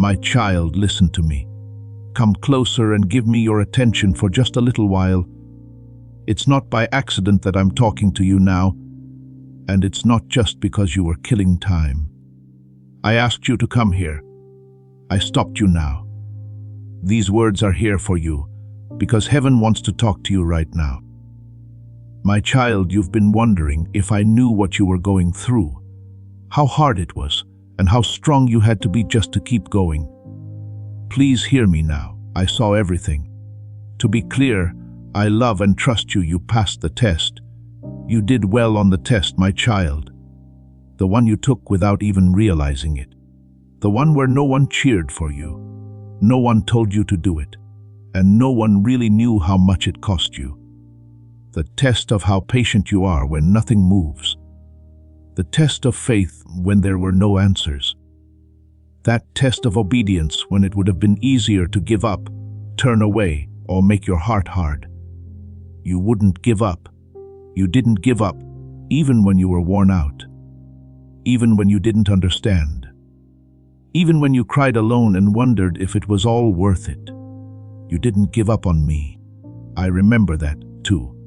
My child, listen to me. Come closer and give me your attention for just a little while. It's not by accident that I'm talking to you now, and it's not just because you were killing time. I asked you to come here. I stopped you now. These words are here for you, because heaven wants to talk to you right now. My child, you've been wondering if I knew what you were going through, how hard it was, and how strong you had to be just to keep going. Please hear me now. I saw everything. To be clear, I love and trust you. You passed the test. You did well on the test, my child. The one you took without even realizing it. The one where no one cheered for you. No one told you to do it. And no one really knew how much it cost you. The test of how patient you are when nothing moves. The test of faith when there were no answers. That test of obedience when it would have been easier to give up, turn away, or make your heart hard. You wouldn't give up. You didn't give up, even when you were worn out. Even when you didn't understand. Even when you cried alone and wondered if it was all worth it. You didn't give up on me. I remember that, too.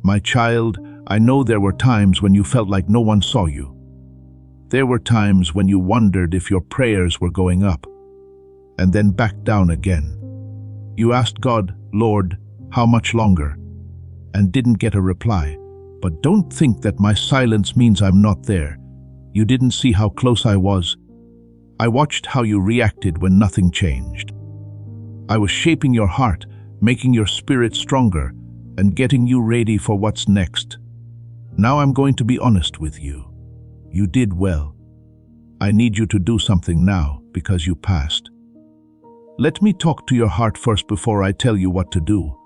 My child, I know there were times when you felt like no one saw you. There were times when you wondered if your prayers were going up, and then back down again. You asked God, Lord, how much longer? And didn't get a reply. But don't think that my silence means I'm not there. You didn't see how close I was. I watched how you reacted when nothing changed. I was shaping your heart, making your spirit stronger, and getting you ready for what's next. Now I'm going to be honest with you. You did well. I need you to do something now because you passed. Let me talk to your heart first before I tell you what to do.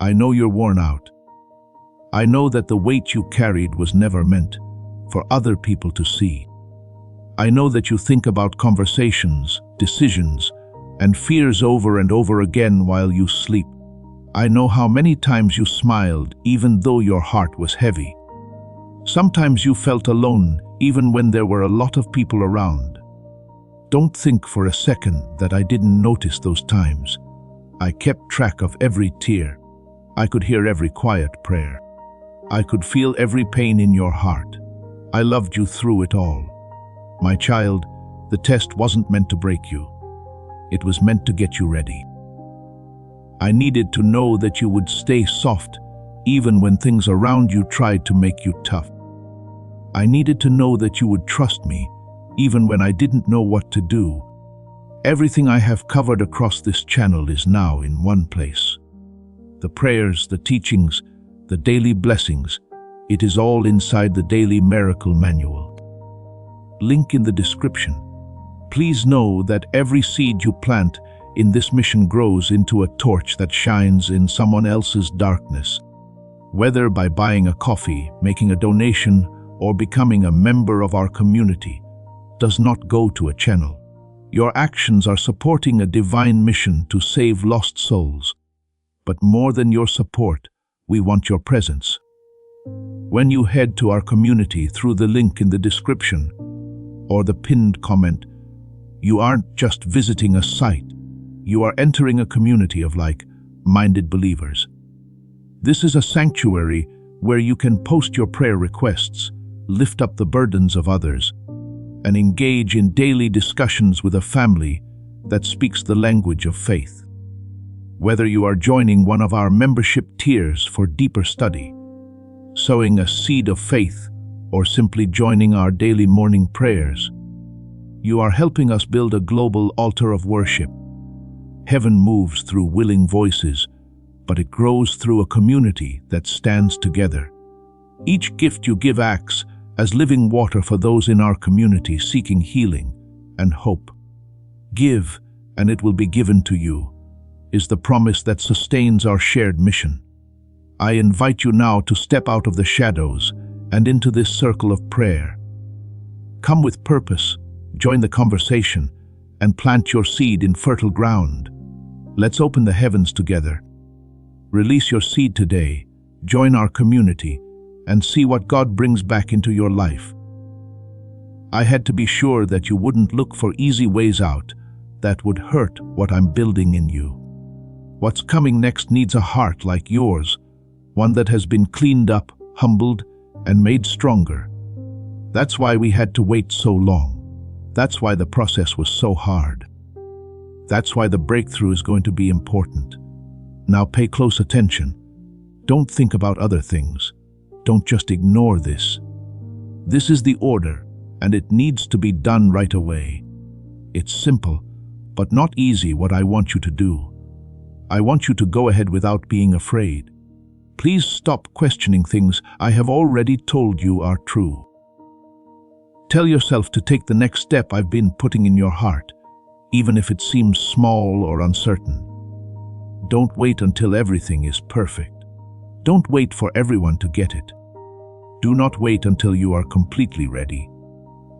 I know you're worn out. I know that the weight you carried was never meant for other people to see. I know that you think about conversations, decisions, and fears over and over again while you sleep. I know how many times you smiled even though your heart was heavy. Sometimes you felt alone even when there were a lot of people around. Don't think for a second that I didn't notice those times. I kept track of every tear. I could hear every quiet prayer. I could feel every pain in your heart. I loved you through it all. My child, the test wasn't meant to break you. It was meant to get you ready. I needed to know that you would stay soft even when things around you tried to make you tough. I needed to know that you would trust me even when I didn't know what to do. Everything I have covered across this channel is now in one place. The prayers, the teachings, the daily blessings, it is all inside the Daily Miracle Manual. Link in the description. Please know that every seed you plant in this mission grows into a torch that shines in someone else's darkness. Whether by buying a coffee, making a donation, or becoming a member of our community, does not go to a channel. Your actions are supporting a divine mission to save lost souls. But more than your support, we want your presence. When you head to our community through the link in the description or the pinned comment, you aren't just visiting a site. You are entering a community of like-minded believers. This is a sanctuary where you can post your prayer requests, lift up the burdens of others, and engage in daily discussions with a family that speaks the language of faith. Whether you are joining one of our membership tiers for deeper study, sowing a seed of faith, or simply joining our daily morning prayers, you are helping us build a global altar of worship. Heaven moves through willing voices, but it grows through a community that stands together. Each gift you give acts as living water for those in our community seeking healing and hope. Give, and it will be given to you, is the promise that sustains our shared mission. I invite you now to step out of the shadows and into this circle of prayer. Come with purpose, join the conversation, and plant your seed in fertile ground. Let's open the heavens together. Release your seed today, join our community, and see what God brings back into your life. I had to be sure that you wouldn't look for easy ways out that would hurt what I'm building in you. What's coming next needs a heart like yours, one that has been cleaned up, humbled, and made stronger. That's why we had to wait so long. That's why the process was so hard. That's why the breakthrough is going to be important. Now pay close attention. Don't think about other things. Don't just ignore this. This is the order, and it needs to be done right away. It's simple, but not easy what I want you to do. I want you to go ahead without being afraid. Please stop questioning things I have already told you are true. Tell yourself to take the next step I've been putting in your heart, even if it seems small or uncertain. Don't wait until everything is perfect. Don't wait for everyone to get it. Do not wait until you are completely ready.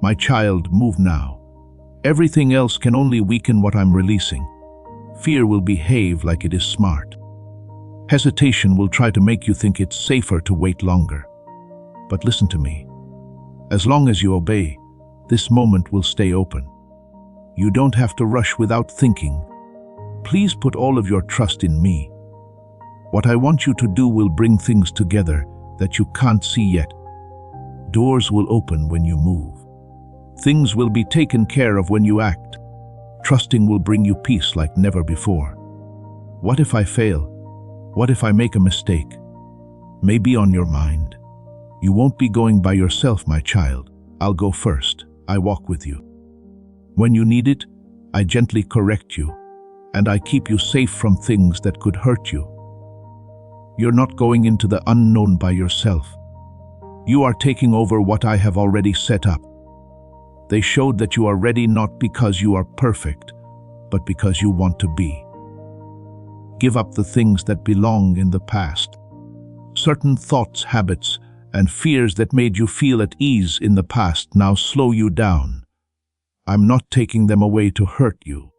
My child, move now. Everything else can only weaken what I'm releasing. Fear will behave like it is smart. Hesitation will try to make you think it's safer to wait longer. But listen to me. As long as you obey, this moment will stay open. You don't have to rush without thinking. Please put all of your trust in me. What I want you to do will bring things together that you can't see yet. Doors will open when you move. Things will be taken care of when you act. Trusting will bring you peace like never before. What if I fail? What if I make a mistake? May be on your mind. You won't be going by yourself, my child. I'll go first. I walk with you. When you need it, I gently correct you, and I keep you safe from things that could hurt you. You're not going into the unknown by yourself. You are taking over what I have already set up. They showed that you are ready not because you are perfect, but because you want to be. Give up the things that belong in the past. Certain thoughts, habits, and fears that made you feel at ease in the past now slow you down. I'm not taking them away to hurt you.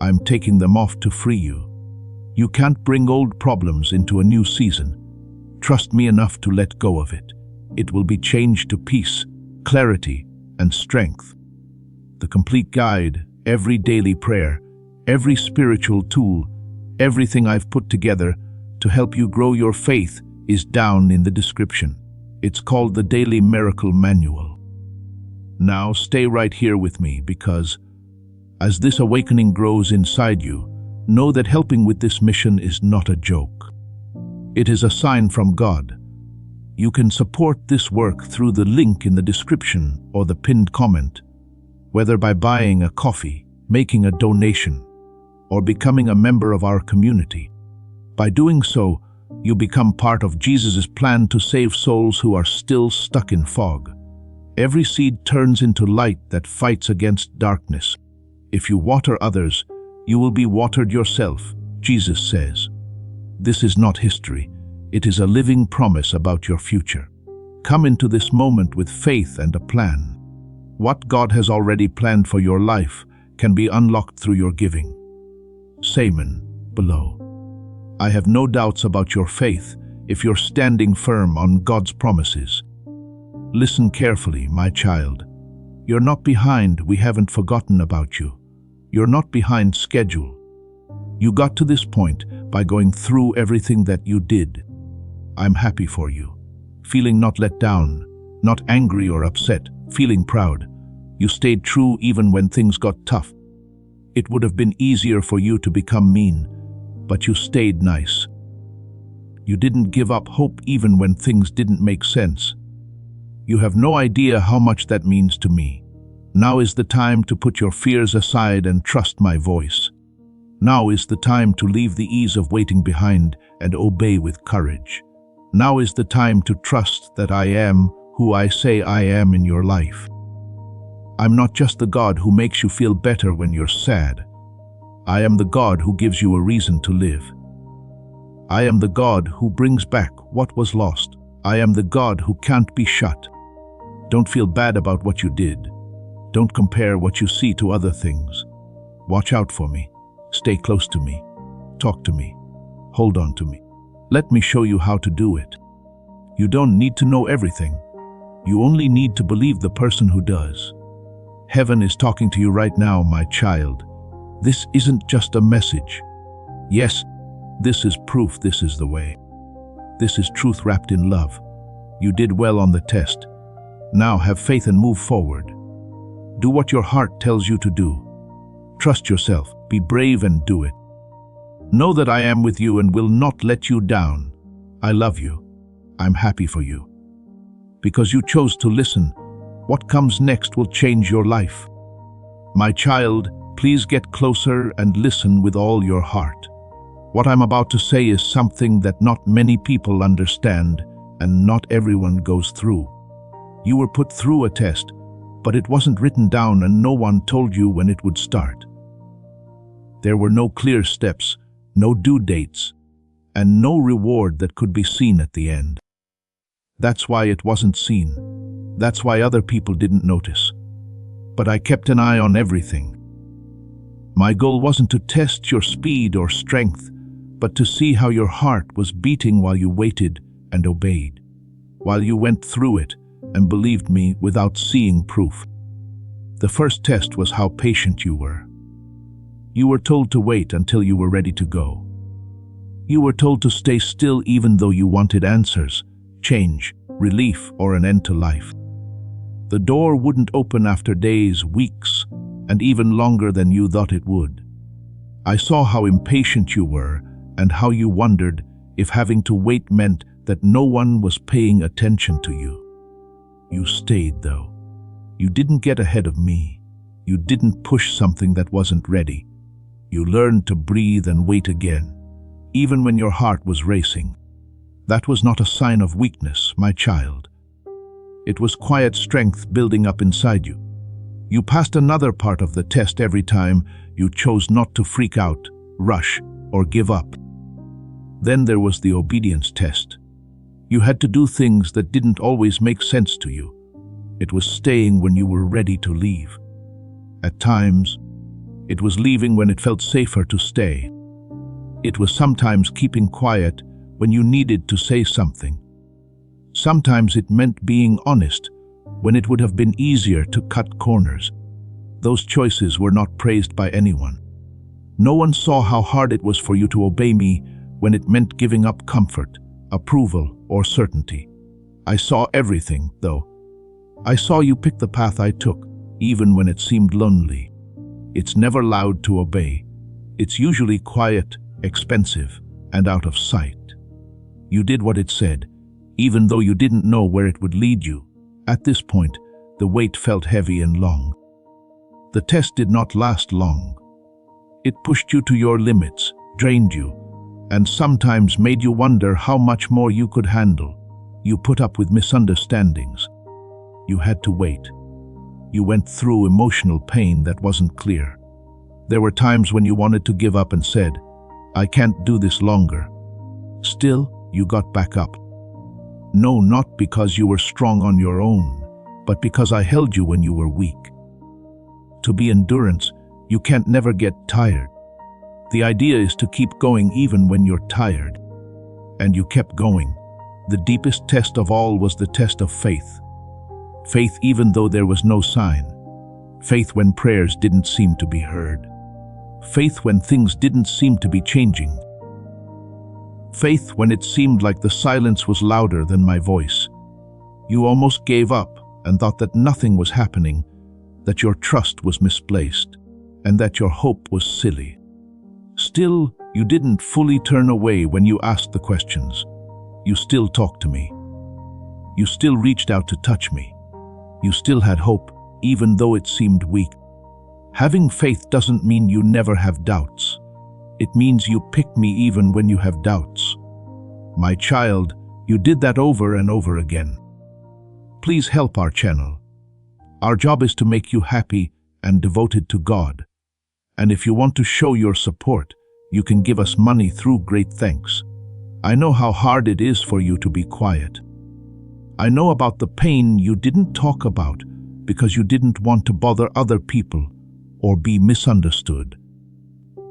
I'm taking them off to free you. You can't bring old problems into a new season. Trust me enough to let go of it. It will be changed to peace, clarity, and strength. The complete guide, every daily prayer, every spiritual tool, everything I've put together to help you grow your faith is down in the description. It's called the Daily Miracle Manual. Now stay right here with me because as this awakening grows inside you, know that helping with this mission is not a joke. It is a sign from God. You can support this work through the link in the description or the pinned comment, whether by buying a coffee, making a donation, or becoming a member of our community. By doing so, you become part of Jesus' plan to save souls who are still stuck in fog. Every seed turns into light that fights against darkness. If you water others, you will be watered yourself, Jesus says. This is not history. It is a living promise about your future. Come into this moment with faith and a plan. What God has already planned for your life can be unlocked through your giving. Amen. Below. I have no doubts about your faith if you're standing firm on God's promises. Listen carefully, my child. You're not behind. We haven't forgotten about you. You're not behind schedule. You got to this point by going through everything that you did. I'm happy for you. Feeling not let down, not angry or upset, feeling proud. You stayed true even when things got tough. It would have been easier for you to become mean, but you stayed nice. You didn't give up hope even when things didn't make sense. You have no idea how much that means to me. Now is the time to put your fears aside and trust my voice. Now is the time to leave the ease of waiting behind and obey with courage. Now is the time to trust that I am who I say I am in your life. I'm not just the God who makes you feel better when you're sad. I am the God who gives you a reason to live. I am the God who brings back what was lost. I am the God who can't be shut. Don't feel bad about what you did. Don't compare what you see to other things. Watch out for me. Stay close to me. Talk to me. Hold on to me. Let me show you how to do it. You don't need to know everything. You only need to believe the person who does. Heaven is talking to you right now, my child. This isn't just a message. Yes, this is proof this is the way. This is truth wrapped in love. You did well on the test. Now have faith and move forward. Do what your heart tells you to do. Trust yourself, be brave and do it. Know that I am with you and will not let you down. I love you. I'm happy for you. Because you chose to listen, what comes next will change your life. My child, please get closer and listen with all your heart. What I'm about to say is something that not many people understand and not everyone goes through. You were put through a test, but it wasn't written down and no one told you when it would start. There were no clear steps, no due dates, and no reward that could be seen at the end. That's why it wasn't seen. That's why other people didn't notice. But I kept an eye on everything. My goal wasn't to test your speed or strength, but to see how your heart was beating while you waited and obeyed, while you went through it and believed me without seeing proof. The first test was how patient you were. You were told to wait until you were ready to go. You were told to stay still even though you wanted answers, change, relief, or an end to life. The door wouldn't open after days, weeks, and even longer than you thought it would. I saw how impatient you were and how you wondered if having to wait meant that no one was paying attention to you. You stayed, though. You didn't get ahead of me. You didn't push something that wasn't ready. You learned to breathe and wait again, even when your heart was racing. That was not a sign of weakness, my child. It was quiet strength building up inside you. You passed another part of the test every time you chose not to freak out, rush, or give up. Then there was the obedience test. You had to do things that didn't always make sense to you. It was staying when you were ready to leave. At times, it was leaving when it felt safer to stay. It was sometimes keeping quiet when you needed to say something. Sometimes it meant being honest when it would have been easier to cut corners. Those choices were not praised by anyone. No one saw how hard it was for you to obey me when it meant giving up comfort, approval, or certainty. I saw everything, though. I saw you pick the path I took, even when it seemed lonely. It's never loud to obey. It's usually quiet, expensive, and out of sight. You did what it said, even though you didn't know where it would lead you. At this point, the wait felt heavy and long. The test did not last long. It pushed you to your limits, drained you, and sometimes made you wonder how much more you could handle. You put up with misunderstandings. You had to wait. You went through emotional pain that wasn't clear. There were times when you wanted to give up and said, "I can't do this longer." Still, you got back up. No, not because you were strong on your own, but because I held you when you were weak. To be endurance, you can't never get tired. The idea is to keep going even when you're tired. And you kept going. The deepest test of all was the test of faith. Faith even though there was no sign. Faith when prayers didn't seem to be heard. Faith when things didn't seem to be changing. Faith when it seemed like the silence was louder than my voice. You almost gave up and thought that nothing was happening, that your trust was misplaced, and that your hope was silly. Still, you didn't fully turn away when you asked the questions. You still talked to me. You still reached out to touch me. You still had hope, even though it seemed weak. Having faith doesn't mean you never have doubts. It means you pick me even when you have doubts. My child, you did that over and over again. Please help our channel. Our job is to make you happy and devoted to God. And if you want to show your support, you can give us money through Great Thanks. I know how hard it is for you to be quiet. I know about the pain you didn't talk about because you didn't want to bother other people or be misunderstood.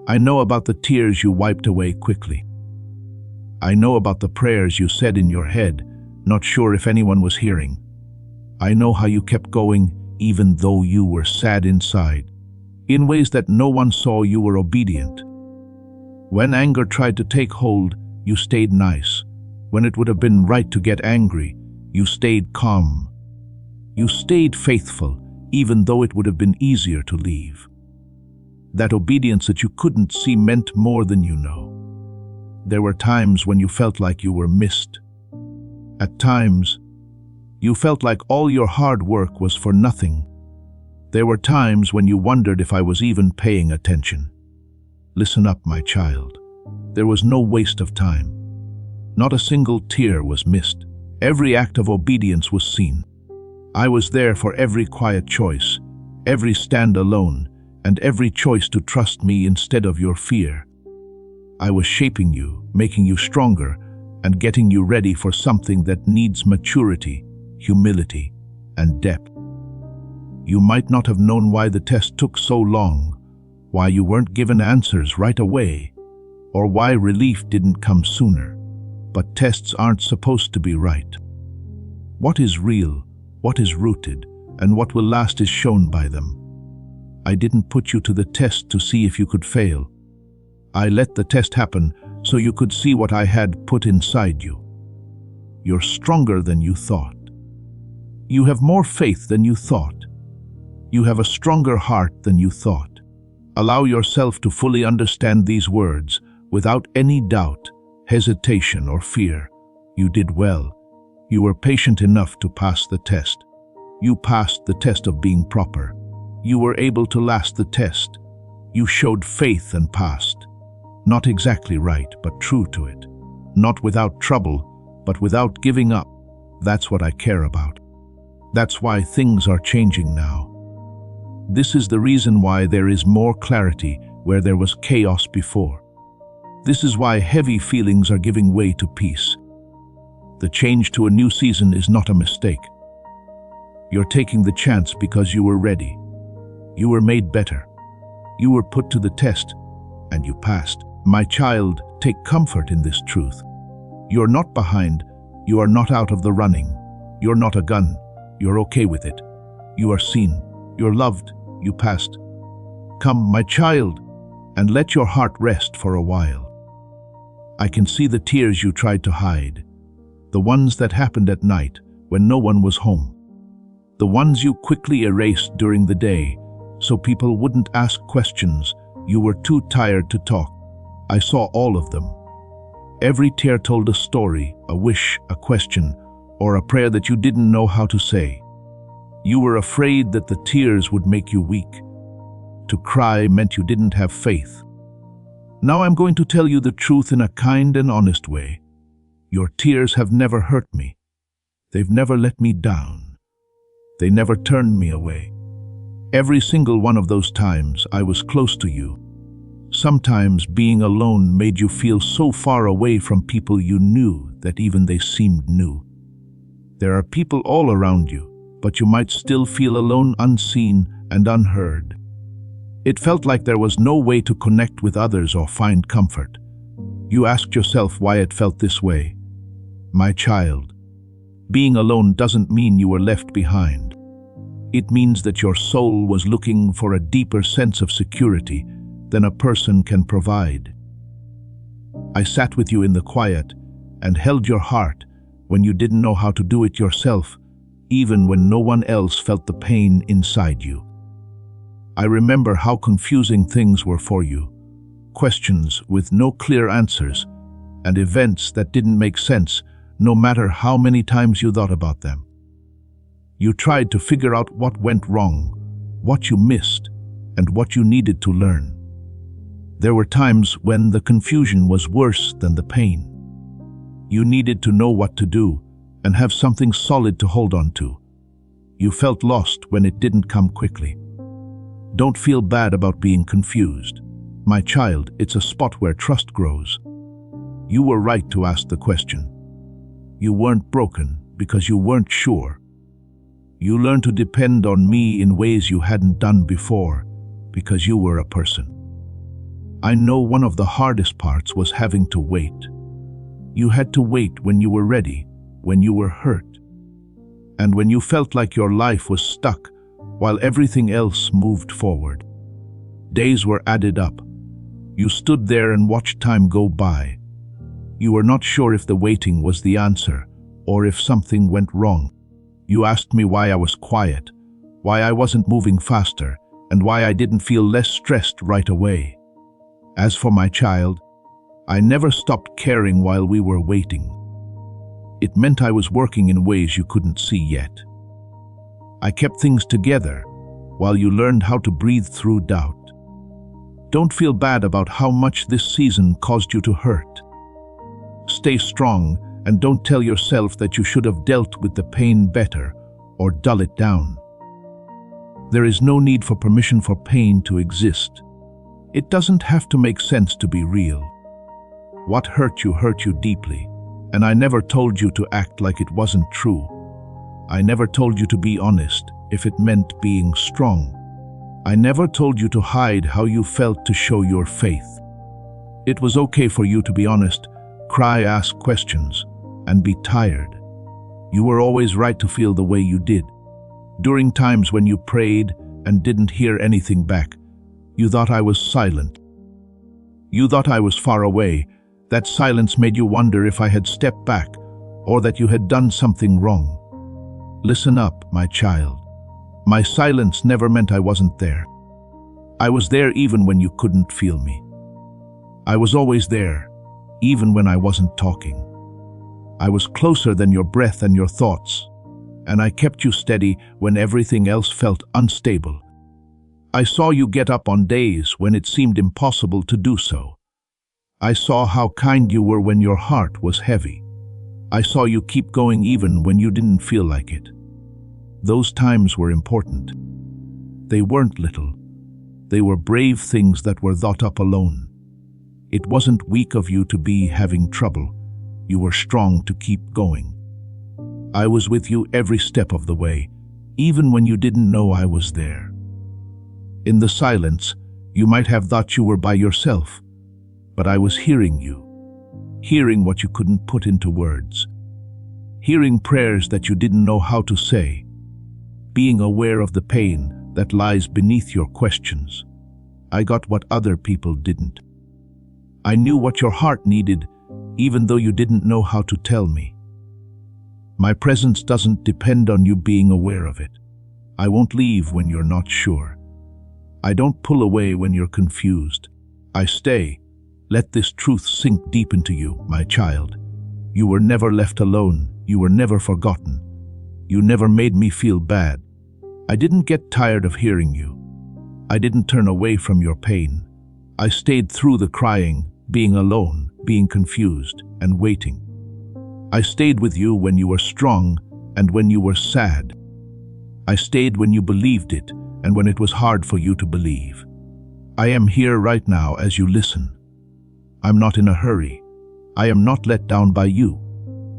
I know about the tears you wiped away quickly. I know about the prayers you said in your head, not sure if anyone was hearing. I know how you kept going even though you were sad inside. In ways that no one saw, you were obedient. When anger tried to take hold, you stayed nice. When it would have been right to get angry, you stayed calm. You stayed faithful, even though it would have been easier to leave. That obedience that you couldn't see meant more than you know. There were times when you felt like you were missed. At times, you felt like all your hard work was for nothing. There were times when you wondered if I was even paying attention. Listen up, my child. There was no waste of time. Not a single tear was missed. Every act of obedience was seen. I was there for every quiet choice, every stand alone, and every choice to trust me instead of your fear. I was shaping you, making you stronger, and getting you ready for something that needs maturity, humility, and depth. You might not have known why the test took so long, why you weren't given answers right away, or why relief didn't come sooner. But tests aren't supposed to be right. What is real, what is rooted, and what will last is shown by them. I didn't put you to the test to see if you could fail. I let the test happen so you could see what I had put inside you. You're stronger than you thought. You have more faith than you thought. You have a stronger heart than you thought. Allow yourself to fully understand these words without any doubt, hesitation, or fear. You did well. You were patient enough to pass the test. You passed the test of being proper. You were able to last the test. You showed faith and passed. Not exactly right, but true to it. Not without trouble, but without giving up. That's what I care about. That's why things are changing now. This is the reason why there is more clarity where there was chaos before. This is why heavy feelings are giving way to peace. The change to a new season is not a mistake. You're taking the chance because you were ready. You were made better. You were put to the test, and you passed. My child, take comfort in this truth. You're not behind. You are not out of the running. You're not a gun. You're okay with it. You are seen. You're loved. You passed. Come, my child, and let your heart rest for a while. I can see the tears you tried to hide, the ones that happened at night when no one was home, the ones you quickly erased during the day so people wouldn't ask questions. You were too tired to talk. I saw all of them. Every tear told a story, a wish, a question, or a prayer that you didn't know how to say. You were afraid that the tears would make you weak. To cry meant you didn't have faith. Now I'm going to tell you the truth in a kind and honest way. Your tears have never hurt me. They've never let me down. They never turned me away. Every single one of those times I was close to you. Sometimes being alone made you feel so far away from people you knew that even they seemed new. There are people all around you, but you might still feel alone, unseen, and unheard. It felt like there was no way to connect with others or find comfort. You asked yourself why it felt this way. My child, being alone doesn't mean you were left behind. It means that your soul was looking for a deeper sense of security than a person can provide. I sat with you in the quiet and held your heart when you didn't know how to do it yourself, even when no one else felt the pain inside you. I remember how confusing things were for you, questions with no clear answers, and events that didn't make sense no matter how many times you thought about them. You tried to figure out what went wrong, what you missed, and what you needed to learn. There were times when the confusion was worse than the pain. You needed to know what to do and have something solid to hold on to. You felt lost when it didn't come quickly. Don't feel bad about being confused. My child, it's a spot where trust grows. You were right to ask the question. You weren't broken because you weren't sure. You learned to depend on me in ways you hadn't done before because you were a person. I know one of the hardest parts was having to wait. You had to wait when you were ready, when you were hurt, and when you felt like your life was stuck while everything else moved forward. Days were added up. You stood there and watched time go by. You were not sure if the waiting was the answer, or if something went wrong. You asked me why I was quiet, why I wasn't moving faster, and why I didn't feel less stressed right away. As for my child, I never stopped caring while we were waiting. It meant I was working in ways you couldn't see yet. I kept things together while you learned how to breathe through doubt. Don't feel bad about how much this season caused you to hurt. Stay strong and don't tell yourself that you should have dealt with the pain better or dull it down. There is no need for permission for pain to exist. It doesn't have to make sense to be real. What hurt you deeply, and I never told you to act like it wasn't true. I never told you to be honest if it meant being strong. I never told you to hide how you felt to show your faith. It was okay for you to be honest, cry, ask questions, and be tired. You were always right to feel the way you did. During times when you prayed and didn't hear anything back, you thought I was silent. You thought I was far away. That silence made you wonder if I had stepped back or that you had done something wrong. Listen up, my child. My silence never meant I wasn't there. I was there even when you couldn't feel me. I was always there, even when I wasn't talking. I was closer than your breath and your thoughts, and I kept you steady when everything else felt unstable. I saw you get up on days when it seemed impossible to do so. I saw how kind you were when your heart was heavy. I saw you keep going even when you didn't feel like it. Those times were important. They weren't little. They were brave things that were thought up alone. It wasn't weak of you to be having trouble. You were strong to keep going. I was with you every step of the way, even when you didn't know I was there. In the silence, you might have thought you were by yourself, but I was hearing you, hearing what you couldn't put into words, hearing prayers that you didn't know how to say, being aware of the pain that lies beneath your questions. I got what other people didn't. I knew what your heart needed, even though you didn't know how to tell me. My presence doesn't depend on you being aware of it. I won't leave when you're not sure. I don't pull away when you're confused. I stay. Let this truth sink deep into you, my child. You were never left alone. You were never forgotten. You never made me feel bad. I didn't get tired of hearing you. I didn't turn away from your pain. I stayed through the crying, being alone, being confused, and waiting. I stayed with you when you were strong and when you were sad. I stayed when you believed it and when it was hard for you to believe. I am here right now as you listen. I'm not in a hurry. I am not let down by you.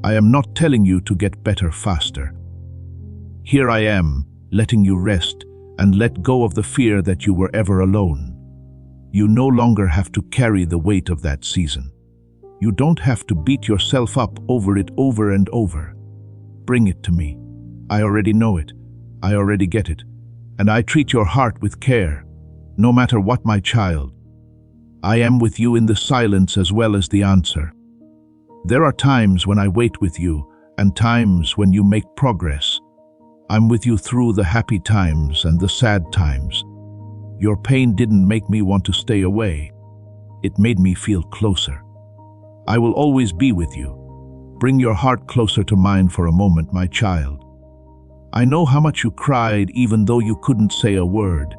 I am not telling you to get better faster. Here I am, letting you rest and let go of the fear that you were ever alone. You no longer have to carry the weight of that season. You don't have to beat yourself up over it over and over. Bring it to me. I already know it. I already get it. And I treat your heart with care, no matter what, my child. I am with you in the silence as well as the answer. There are times when I wait with you and times when you make progress. I'm with you through the happy times and the sad times. Your pain didn't make me want to stay away. It made me feel closer. I will always be with you. Bring your heart closer to mine for a moment, my child. I know how much you cried even though you couldn't say a word.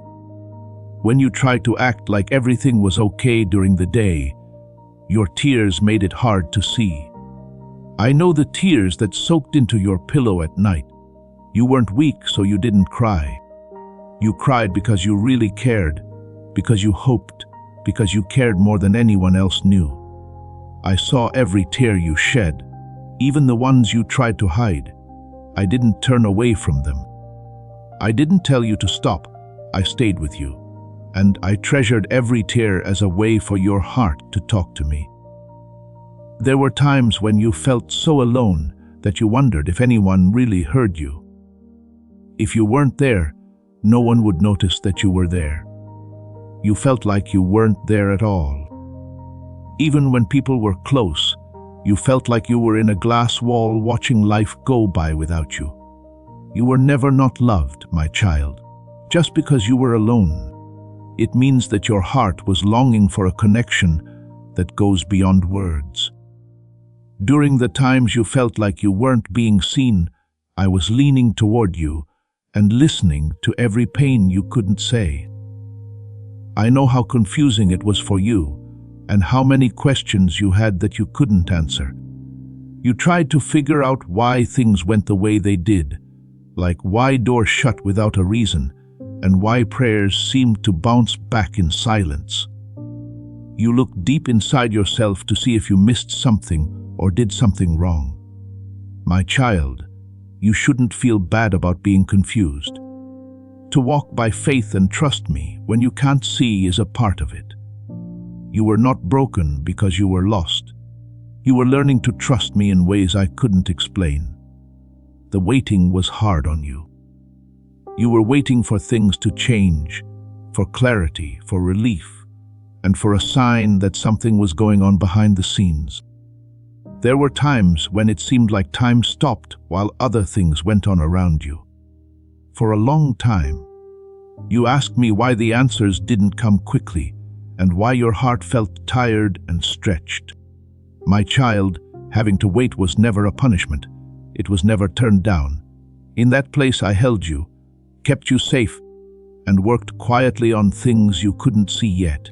When you tried to act like everything was okay during the day, your tears made it hard to see. I know the tears that soaked into your pillow at night. You weren't weak, so you didn't cry. You cried because you really cared, because you hoped, because you cared more than anyone else knew. I saw every tear you shed, even the ones you tried to hide. I didn't turn away from them. I didn't tell you to stop. I stayed with you, and I treasured every tear as a way for your heart to talk to me. There were times when you felt so alone that you wondered if anyone really heard you. If you weren't there, no one would notice that you were there. You felt like you weren't there at all. Even when people were close, you felt like you were in a glass wall watching life go by without you. You were never not loved, my child. Just because you were alone, it means that your heart was longing for a connection that goes beyond words. During the times you felt like you weren't being seen, I was leaning toward you and listening to every pain you couldn't say. I know how confusing it was for you and how many questions you had that you couldn't answer. You tried to figure out why things went the way they did, like why doors shut without a reason and why prayers seemed to bounce back in silence. You looked deep inside yourself to see if you missed something or did something wrong. My child, you shouldn't feel bad about being confused. To walk by faith and trust me when you can't see is a part of it. You were not broken because you were lost. You were learning to trust me in ways I couldn't explain. The waiting was hard on you. You were waiting for things to change, for clarity, for relief, and for a sign that something was going on behind the scenes. There were times when it seemed like time stopped while other things went on around you. For a long time, you asked me why the answers didn't come quickly and why your heart felt tired and stretched. My child, having to wait was never a punishment. It was never turned down. In that place I held you, kept you safe, and worked quietly on things you couldn't see yet.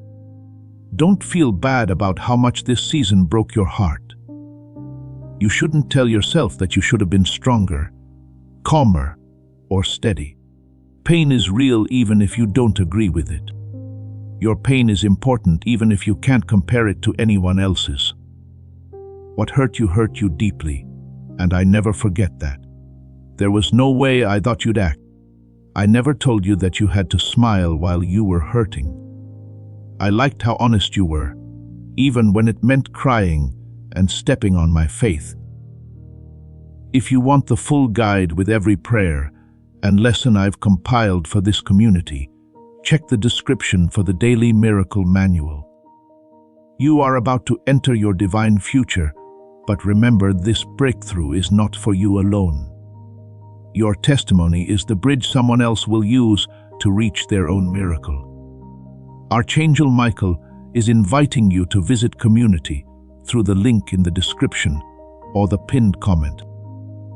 Don't feel bad about how much this season broke your heart. You shouldn't tell yourself that you should have been stronger, calmer, or steady. Pain is real even if you don't agree with it. Your pain is important even if you can't compare it to anyone else's. What hurt you deeply, and I never forget that. There was no way I thought you'd act. I never told you that you had to smile while you were hurting. I liked how honest you were, even when it meant crying and stepping on my faith. If you want the full guide with every prayer and lesson I've compiled for this community, check the description for the Daily Miracle Manual. You are about to enter your divine future, but remember, this breakthrough is not for you alone. Your testimony is the bridge someone else will use to reach their own miracle. Archangel Michael is inviting you to visit community through the link in the description or the pinned comment.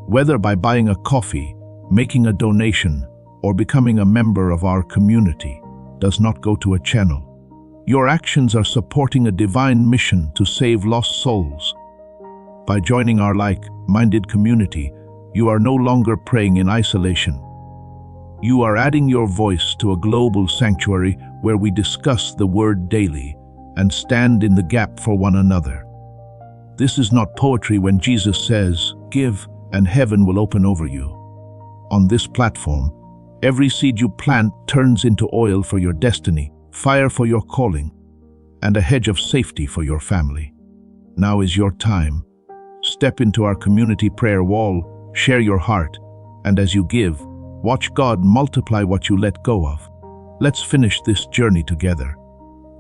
Whether by buying a coffee, making a donation, or becoming a member of our community does not go to a channel. Your actions are supporting a divine mission to save lost souls. By joining our like-minded community, you are no longer praying in isolation. You are adding your voice to a global sanctuary where we discuss the word daily and stand in the gap for one another. This is not poetry when Jesus says, "Give, and heaven will open over you." On this platform, every seed you plant turns into oil for your destiny, fire for your calling, and a hedge of safety for your family. Now is your time. Step into our community prayer wall, share your heart, and as you give, watch God multiply what you let go of. Let's finish this journey together.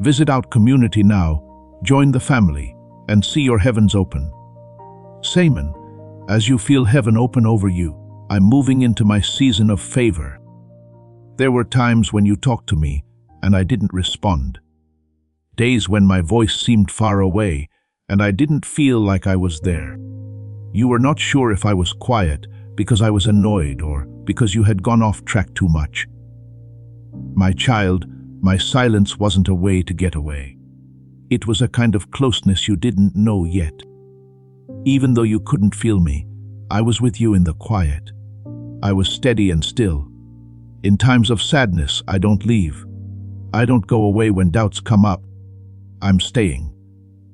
Visit our community now, join the family, and see your heavens open. Amen. As you feel heaven open over you, I'm moving into my season of favor. There were times when you talked to me, and I didn't respond. Days when my voice seemed far away, and I didn't feel like I was there. You were not sure if I was quiet because I was annoyed or because you had gone off track too much. My child, my silence wasn't a way to get away. It was a kind of closeness you didn't know yet. Even though you couldn't feel me, I was with you in the quiet. I was steady and still. In times of sadness, I don't leave. I don't go away when doubts come up. I'm staying.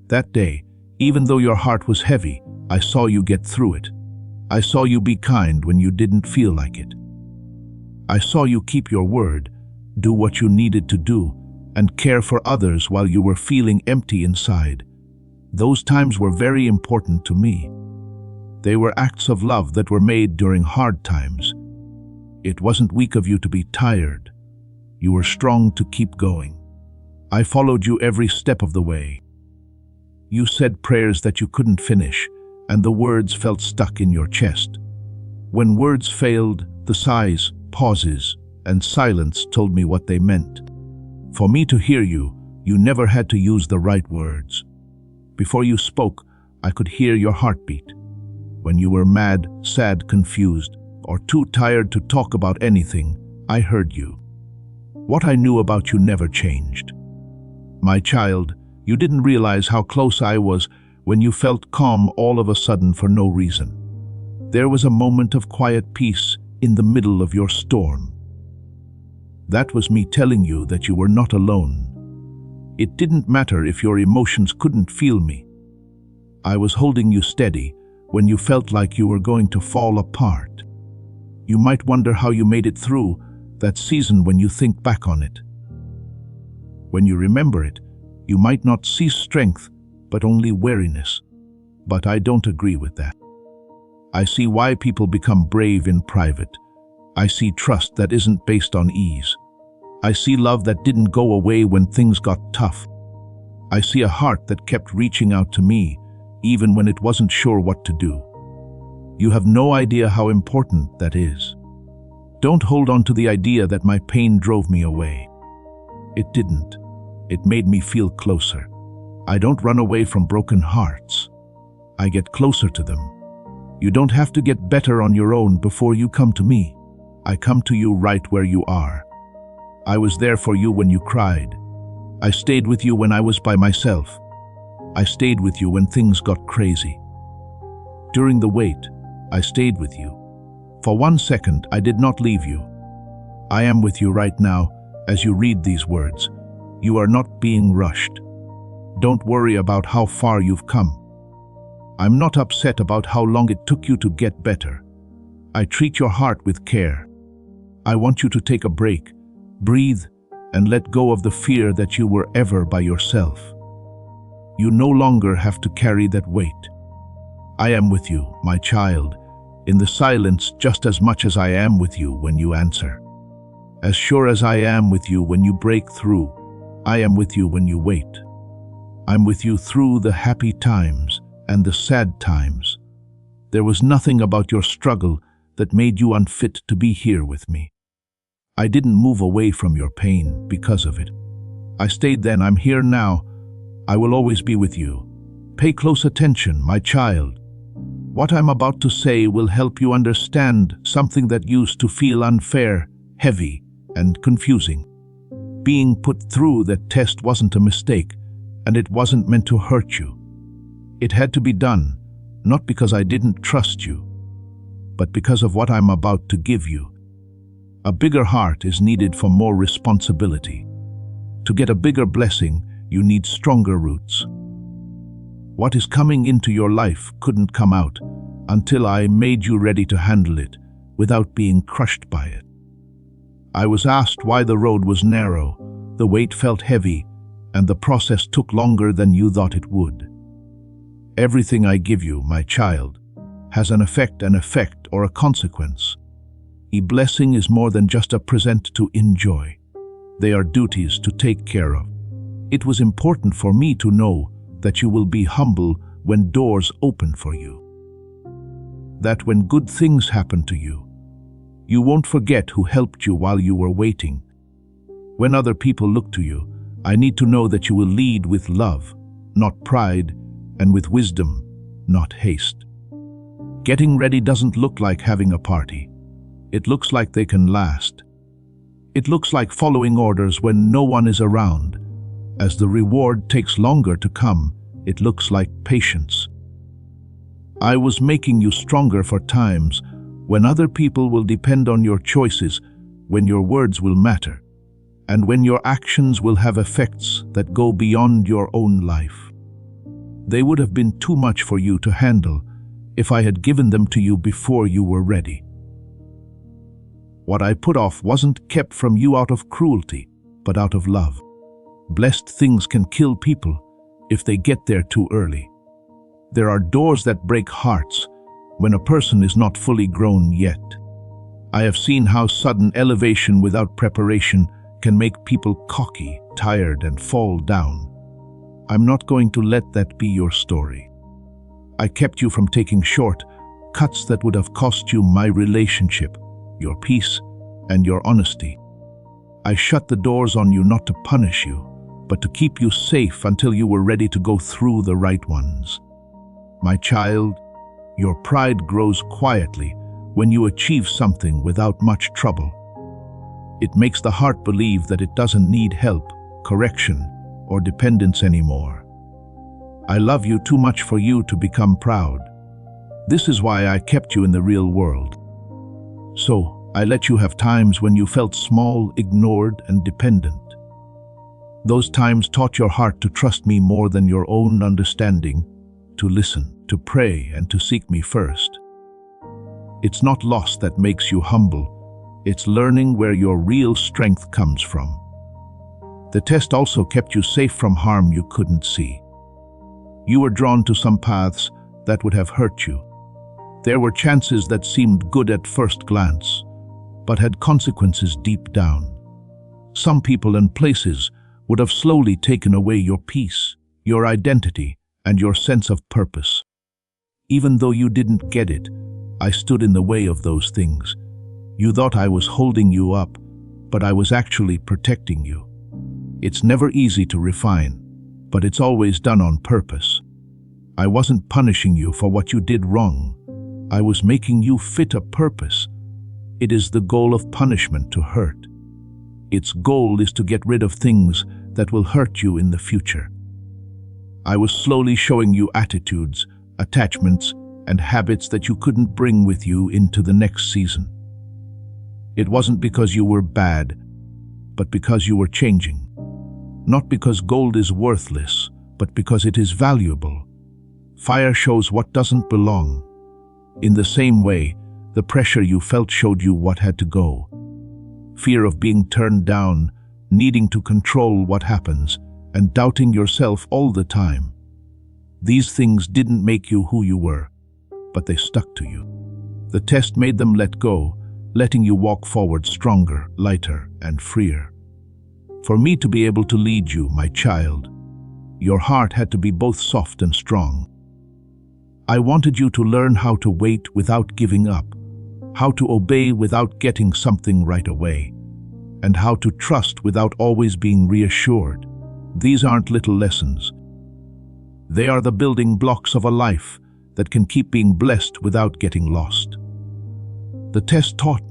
That day, even though your heart was heavy, I saw you get through it. I saw you be kind when you didn't feel like it. I saw you keep your word, do what you needed to do, and care for others while you were feeling empty inside. Those times were very important to me. They were acts of love that were made during hard times. It wasn't weak of you to be tired. You were strong to keep going. I followed you every step of the way. You said prayers that you couldn't finish, and the words felt stuck in your chest. When words failed, the sighs, pauses, and silence told me what they meant. For me to hear you, you never had to use the right words. Before you spoke, I could hear your heartbeat. When you were mad, sad, confused, or too tired to talk about anything, I heard you. What I knew about you never changed. My child, you didn't realize how close I was when you felt calm all of a sudden for no reason. There was a moment of quiet peace in the middle of your storm. That was me telling you that you were not alone. It didn't matter if your emotions couldn't feel me. I was holding you steady when you felt like you were going to fall apart. You might wonder how you made it through that season when you think back on it. When you remember it, you might not see strength, but only weariness. But I don't agree with that. I see why people become brave in private. I see trust that isn't based on ease. I see love that didn't go away when things got tough. I see a heart that kept reaching out to me, even when it wasn't sure what to do. You have no idea how important that is. Don't hold on to the idea that my pain drove me away. It didn't. It made me feel closer. I don't run away from broken hearts. I get closer to them. You don't have to get better on your own before you come to me. I come to you right where you are. I was there for you when you cried. I stayed with you when I was by myself. I stayed with you when things got crazy. During the wait, I stayed with you. For 1 second, I did not leave you. I am with you right now as you read these words. You are not being rushed. Don't worry about how far you've come. I'm not upset about how long it took you to get better. I treat your heart with care. I want you to take a break, breathe, and let go of the fear that you were ever by yourself. You no longer have to carry that weight. I am with you, my child, in the silence just as much as I am with you when you answer. As sure as I am with you when you break through, I am with you when you wait. I'm with you through the happy times and the sad times. There was nothing about your struggle that made you unfit to be here with me. I didn't move away from your pain because of it. I stayed then, I'm here now. I will always be with you. Pay close attention, my child. What I'm about to say will help you understand something that used to feel unfair, heavy, and confusing. Being put through that test wasn't a mistake, and it wasn't meant to hurt you. It had to be done, not because I didn't trust you, but because of what I'm about to give you. A bigger heart is needed for more responsibility. To get a bigger blessing, you need stronger roots. What is coming into your life couldn't come out until I made you ready to handle it without being crushed by it. I was asked why the road was narrow, the weight felt heavy, and the process took longer than you thought it would. Everything I give you, my child, has an effect or a consequence. A blessing is more than just a present to enjoy. They are duties to take care of. It was important for me to know that you will be humble when doors open for you. That when good things happen to you, you won't forget who helped you while you were waiting. When other people look to you, I need to know that you will lead with love, not pride, and with wisdom, not haste. Getting ready doesn't look like having a party. It looks like they can last. It looks like following orders when no one is around. As the reward takes longer to come, it looks like patience. I was making you stronger for times when other people will depend on your choices, when your words will matter, and when your actions will have effects that go beyond your own life. They would have been too much for you to handle if I had given them to you before you were ready. What I put off wasn't kept from you out of cruelty, but out of love. Blessed things can kill people if they get there too early. There are doors that break hearts when a person is not fully grown yet. I have seen how sudden elevation without preparation can make people cocky, tired, and fall down. I'm not going to let that be your story. I kept you from taking short cuts that would have cost you my relationship, your peace, and your honesty. I shut the doors on you not to punish you, but to keep you safe until you were ready to go through the right ones. My child, your pride grows quietly when you achieve something without much trouble. It makes the heart believe that it doesn't need help, correction, or dependence anymore. I love you too much for you to become proud. This is why I kept you in the real world. So, I let you have times when you felt small, ignored, and dependent. Those times taught your heart to trust me more than your own understanding, to listen, to pray, and to seek me first. It's not loss that makes you humble. It's learning where your real strength comes from. The test also kept you safe from harm you couldn't see. You were drawn to some paths that would have hurt you. There were chances that seemed good at first glance, but had consequences deep down. Some people and places would have slowly taken away your peace, your identity, and your sense of purpose. Even though you didn't get it, I stood in the way of those things. You thought I was holding you up, but I was actually protecting you. It's never easy to refine, but it's always done on purpose. I wasn't punishing you for what you did wrong. I was making you fit a purpose. It is the goal of punishment to hurt. Its goal is to get rid of things that will hurt you in the future. I was slowly showing you attitudes, attachments, and habits that you couldn't bring with you into the next season. It wasn't because you were bad, but because you were changing. Not because gold is worthless, but because it is valuable. Fire shows what doesn't belong. In the same way, the pressure you felt showed you what had to go. Fear of being turned down, needing to control what happens, and doubting yourself all the time. These things didn't make you who you were, but they stuck to you. The test made them let go, letting you walk forward stronger, lighter, and freer. For me to be able to lead you, my child, your heart had to be both soft and strong. I wanted you to learn how to wait without giving up, how to obey without getting something right away, and how to trust without always being reassured. These aren't little lessons. They are the building blocks of a life that can keep being blessed without getting lost. The test taught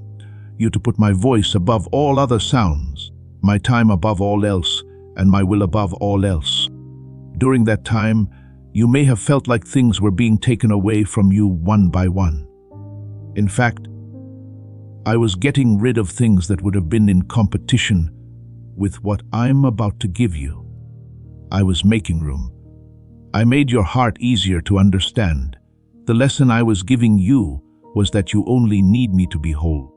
you to put my voice above all other sounds, my time above all else, and my will above all else. During that time, you may have felt like things were being taken away from you one by one. In fact, I was getting rid of things that would have been in competition with what I'm about to give you. I was making room. I made your heart easier to understand. The lesson I was giving you was that you only need me to be whole.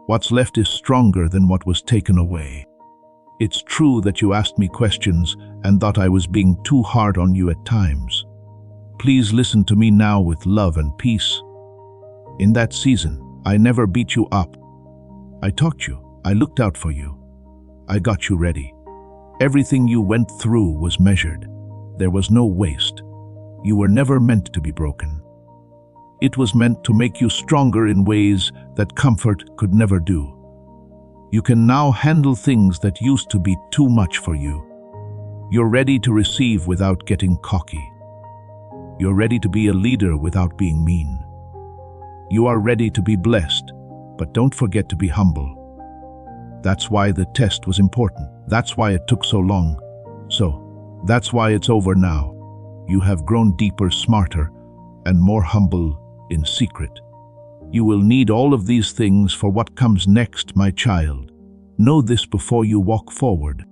What's left is stronger than what was taken away. It's true that you asked me questions and thought I was being too hard on you at times. Please listen to me now with love and peace. In that season, I never beat you up. I taught you. I looked out for you. I got you ready. Everything you went through was measured. There was no waste. You were never meant to be broken. It was meant to make you stronger in ways that comfort could never do. You can now handle things that used to be too much for you. You're ready to receive without getting cocky. You're ready to be a leader without being mean. You are ready to be blessed, but don't forget to be humble. That's why the test was important. That's why it took so long. So, that's why it's over now. You have grown deeper, smarter, and more humble in secret. You will need all of these things for what comes next, my child. Know this before you walk forward.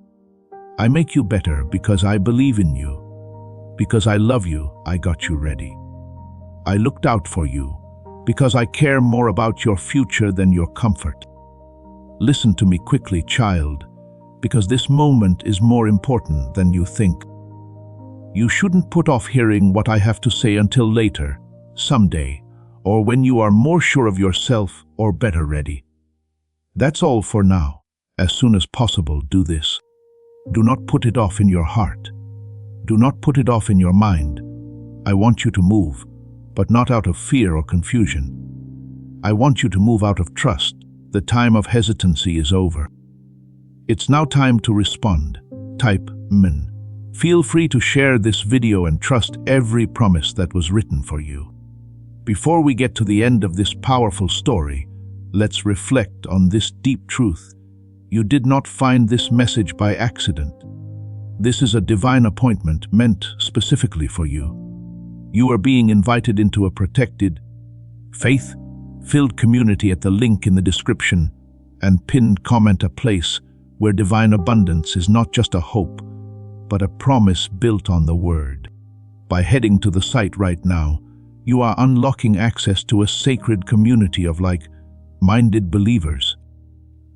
I make you better because I believe in you. Because I love you, I got you ready. I looked out for you because I care more about your future than your comfort. Listen to me quickly, child, because this moment is more important than you think. You shouldn't put off hearing what I have to say until later, someday, or when you are more sure of yourself or better ready. That's all for now. As soon as possible, do this. Do not put it off in your heart. Do not put it off in your mind. I want you to move, but not out of fear or confusion. I want you to move out of trust. The time of hesitancy is over. It's now time to respond. Type "min." Feel free to share this video and trust every promise that was written for you. Before we get to the end of this powerful story, let's reflect on this deep truth. You did not find this message by accident. This is a divine appointment meant specifically for you. You are being invited into a protected, faith-filled community at the link in the description and pinned comment, a place where divine abundance is not just a hope, but a promise built on the Word. By heading to the site right now, you are unlocking access to a sacred community of like-minded believers.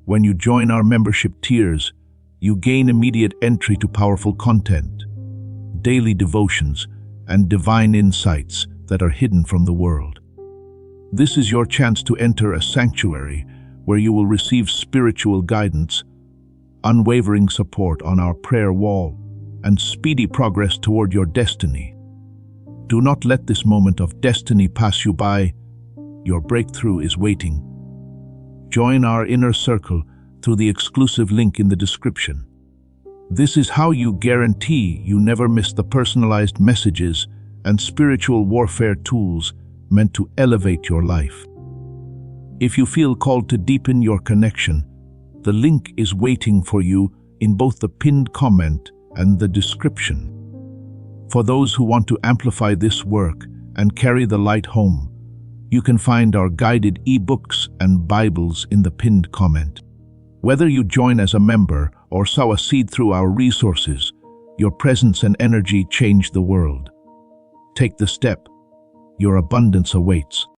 When you join our membership tiers, you gain immediate entry to powerful content, daily devotions, and divine insights that are hidden from the world. This is your chance to enter a sanctuary where you will receive spiritual guidance, unwavering support on our prayer wall, and speedy progress toward your destiny. Do not let this moment of destiny pass you by. Your breakthrough is waiting. Join our inner circle through the exclusive link in the description. This is how you guarantee you never miss the personalized messages and spiritual warfare tools meant to elevate your life. If you feel called to deepen your connection, the link is waiting for you in both the pinned comment and the description. For those who want to amplify this work and carry the light home, you can find our guided ebooks and Bibles in the pinned comment. Whether you join as a member or sow a seed through our resources, your presence and energy change the world. Take the step. Your abundance awaits.